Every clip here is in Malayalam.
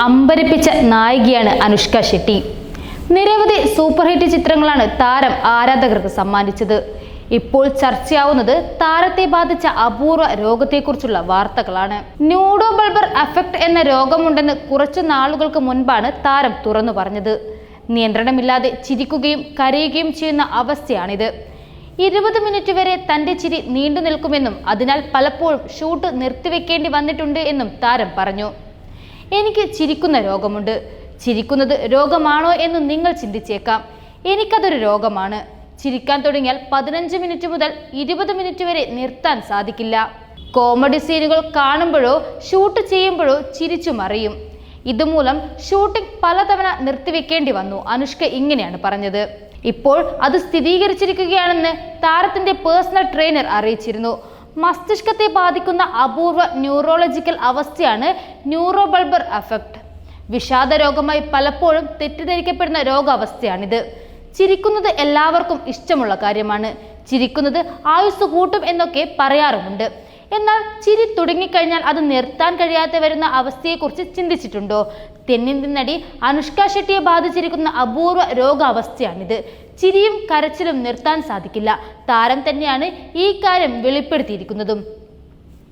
അമ്പരപ്പിച്ച നായികയാണ് അനുഷ്ക ഷെട്ടി. നിരവധി സൂപ്പർ ഹിറ്റ് ചിത്രങ്ങളാണ് താരം ആരാധകർക്ക് സമ്മാനിച്ചത്. ഇപ്പോൾ ചർച്ചയാവുന്നത് താരത്തെ ബാധിച്ച അപൂർവ രോഗത്തെക്കുറിച്ചുള്ള വാർത്തകളാണ്. ന്യൂറോ ബൾബർ എഫക്ട് എന്ന രോഗമുണ്ടെന്ന് കുറച്ചു നാളുകൾക്ക് മുൻപാണ് താരം തുറന്നു പറഞ്ഞത്. നിയന്ത്രണമില്ലാതെ ചിരിക്കുകയും കരയുകയും ചെയ്യുന്ന അവസ്ഥയാണിത്. 20 മിനിറ്റ് വരെ തന്റെ ചിരി നീണ്ടു നിൽക്കുമെന്നും അതിനാൽ പലപ്പോഴും ഷൂട്ട് നിർത്തിവെക്കേണ്ടി വന്നിട്ടുണ്ട് എന്നും താരം പറഞ്ഞു. എനിക്ക് ചിരിക്കുന്ന രോഗമുണ്ട്. ചിരിക്കുന്നത് രോഗമാണോ എന്ന് നിങ്ങൾ ചിന്തിച്ചേക്കാം. എനിക്കതൊരു രോഗമാണ്. ചിരിക്കാൻ തുടങ്ങിയാൽ 15 മിനിറ്റ് മുതൽ 20 മിനിറ്റ് വരെ നിർത്താൻ സാധിക്കില്ല. കോമഡി സീനുകൾ കാണുമ്പോഴോ ഷൂട്ട് ചെയ്യുമ്പോഴോ ചിരിച്ചു മറിയും. ഇതുമൂലം ഷൂട്ടിംഗ് പലതവണ നിർത്തിവെക്കേണ്ടി വന്നു. അനുഷ്ക ഇങ്ങനെയാണ് പറഞ്ഞത്. ഇപ്പോൾ അത് സ്ഥിരീകരിച്ചിരിക്കുകയാണെന്ന് താരത്തിന്റെ പേഴ്സണൽ ട്രെയിനർ അറിയിച്ചിരുന്നു. മസ്തിഷ്കത്തെ ബാധിക്കുന്ന അപൂർവ ന്യൂറോളജിക്കൽ അവസ്ഥയാണ് ന്യൂറോ ബൾബർ എഫക്ട്. വിഷാദ രോഗമായി പലപ്പോഴും തെറ്റിദ്ധരിക്കപ്പെടുന്ന രോഗാവസ്ഥയാണിത്. ചിരിക്കുന്നത് എല്ലാവർക്കും ഇഷ്ടമുള്ള കാര്യമാണ്. ചിരിക്കുന്നത് ആയുസ് കൂട്ടും എന്നൊക്കെ പറയാറുമുണ്ട്. എന്നാൽ ചിരി തുടങ്ങിക്കഴിഞ്ഞാൽ അത് നിർത്താൻ കഴിയാതെ വരുന്ന അവസ്ഥയെക്കുറിച്ച് ചിന്തിച്ചിട്ടുണ്ടോ? തെന്നിന്ത്യൻ നടി അനുഷ്ക ഷെട്ടിയെ ബാധിച്ചിരിക്കുന്ന അപൂർവ രോഗാവസ്ഥയാണിത്. ചിരിയും കരച്ചിലും നിർത്താൻ സാധിക്കില്ല. താരം തന്നെയാണ് ഈ കാര്യം വെളിപ്പെടുത്തിയിരിക്കുന്നതും.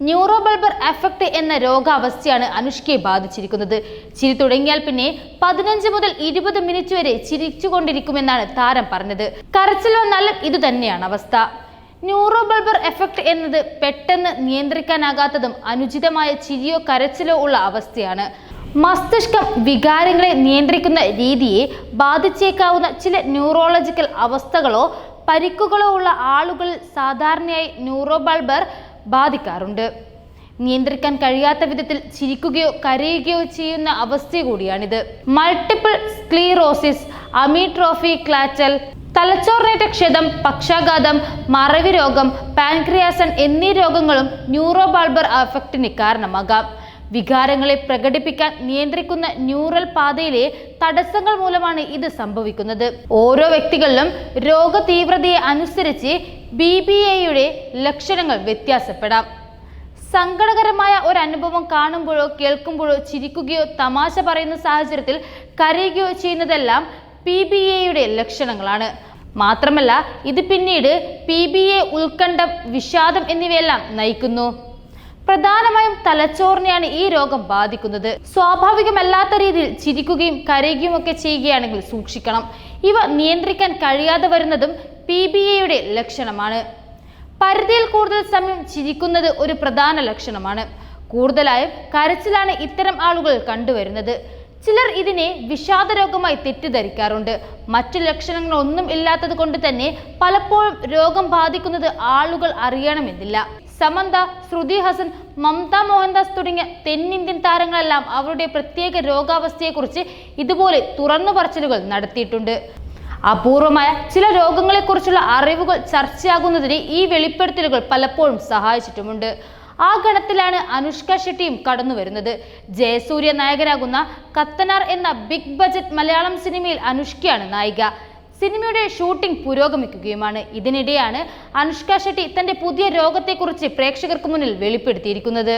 ന്യൂറോ ബൾബർ എഫക്ട് എന്ന രോഗാവസ്ഥയാണ് അനുഷ്കയെ ബാധിച്ചിരിക്കുന്നത്. ചിരി തുടങ്ങിയാൽ പിന്നെ 15 മുതൽ 20 മിനിറ്റ് വരെ ചിരിച്ചുകൊണ്ടിരിക്കുമെന്നാണ് താരം പറഞ്ഞത്. കരച്ചിൽ വന്നാലും ഇതുതന്നെയാണ് അവസ്ഥ. ന്യൂറോ ബൾബർ എഫക്ട് എന്നത് പെട്ടെന്ന് നിയന്ത്രിക്കാനാകാത്തതും അനുചിതമായ ചിരിയോ കരച്ചിലോ ഉള്ള അവസ്ഥയാണ്. മസ്തിഷ്കം വികാരങ്ങളെ നിയന്ത്രിക്കുന്ന രീതിയെ ബാധിച്ചേക്കാവുന്ന ചില ന്യൂറോളജിക്കൽ അവസ്ഥകളോ പരിക്കുകളോ ഉള്ള ആളുകളിൽ സാധാരണയായി ന്യൂറോ ബൾബർ ബാധിക്കാറുണ്ട്. നിയന്ത്രിക്കാൻ കഴിയാത്ത വിധത്തിൽ ചിരിക്കുകയോ കരയുകയോ ചെയ്യുന്ന അവസ്ഥ കൂടിയാണിത്. മൾട്ടിപ്പിൾ സ്ക്ലീറോസിസ്, അമീട്രോഫി ക്ലാറ്റൽ, തലച്ചോറിനേറ്റ ക്ഷതം, പക്ഷാഘാതം, മറവി രോഗം, പാൻക്രിയാസൺ എന്നീ രോഗങ്ങളും ന്യൂറോ ബൾബർ എഫക്റ്റിന് കാരണമാകാം. വികാരങ്ങളെ പ്രകടിപ്പിക്കാൻ നിയന്ത്രിക്കുന്ന ന്യൂറൽ പാതയിലെ തടസ്സങ്ങൾ മൂലമാണ് ഇത് സംഭവിക്കുന്നത്. ഓരോ വ്യക്തികളിലും രോഗ തീവ്രതയെ അനുസരിച്ച് BBAയുടെ ലക്ഷണങ്ങൾ വ്യത്യാസപ്പെടാം. സങ്കടകരമായ ഒരു അനുഭവം കാണുമ്പോഴോ കേൾക്കുമ്പോഴോ ചിരിക്കുകയോ തമാശ പറയുന്ന സാഹചര്യത്തിൽ കരയുകയോ ചെയ്യുന്നതെല്ലാം PBAയുടെ ലക്ഷണങ്ങളാണ്. മാത്രമല്ല ഇത് പിന്നീട് PBA, ഉത്കണ്ഠം, വിഷാദം എന്നിവയെല്ലാം നയിക്കുന്നു. പ്രധാനമായും തലച്ചോറിനെയാണ് ഈ രോഗം ബാധിക്കുന്നത്. സ്വാഭാവികമല്ലാത്ത രീതിയിൽ ചിരിക്കുകയും കരയുകയും ഒക്കെ ചെയ്യുകയാണെങ്കിൽ സൂക്ഷിക്കണം. ഇവ നിയന്ത്രിക്കാൻ കഴിയാതെ വരുന്നതും PBAയുടെ ലക്ഷണമാണ്. പരിധിയിൽ കൂടുതൽ സമയം ചിരിക്കുന്നത് ഒരു പ്രധാന ലക്ഷണമാണ്. കൂടുതലായും കരച്ചിലാണ് ഇത്തരം ആളുകൾ കണ്ടുവരുന്നത്. ചിലർ ഇതിനെ വിഷാദ രോഗമായി തെറ്റിദ്ധരിക്കാറുണ്ട്. മറ്റു ലക്ഷണങ്ങളൊന്നും ഇല്ലാത്തത് കൊണ്ട് തന്നെ പലപ്പോഴും രോഗം ബാധിക്കുന്നത് ആളുകൾ അറിയണമെന്നില്ല. സമന്ത, ശ്രുതി ഹസൻ, മമത മോഹൻദാസ് തുടങ്ങിയ തെന്നിന്ത്യൻ താരങ്ങളെല്ലാം അവരുടെ പ്രത്യേക രോഗാവസ്ഥയെക്കുറിച്ച് ഇതുപോലെ തുറന്നു പറച്ചിലുകൾ നടത്തിയിട്ടുണ്ട്. അപൂർവമായ ചില രോഗങ്ങളെക്കുറിച്ചുള്ള അറിവുകൾ ചർച്ചയാകുന്നതിന് ഈ വെളിപ്പെടുത്തലുകൾ പലപ്പോഴും സഹായിച്ചിട്ടുമുണ്ട്. ആ ഗണത്തിലാണ് അനുഷ്ക ഷെട്ടിയും കടന്നു വരുന്നത്. ജയസൂര്യ നായകനാകുന്ന കത്തനാർ എന്ന ബിഗ് ബജറ്റ് മലയാളം സിനിമയിൽ അനുഷ്കയാണ് നായിക. സിനിമയുടെ ഷൂട്ടിംഗ് പുരോഗമിക്കുകയുമാണ്. ഇതിനിടെയാണ് അനുഷ്ക ഷെട്ടി തന്റെ പുതിയ രോഗത്തെക്കുറിച്ച് പ്രേക്ഷകർക്ക് മുന്നിൽ വെളിപ്പെടുത്തിയിരിക്കുന്നത്.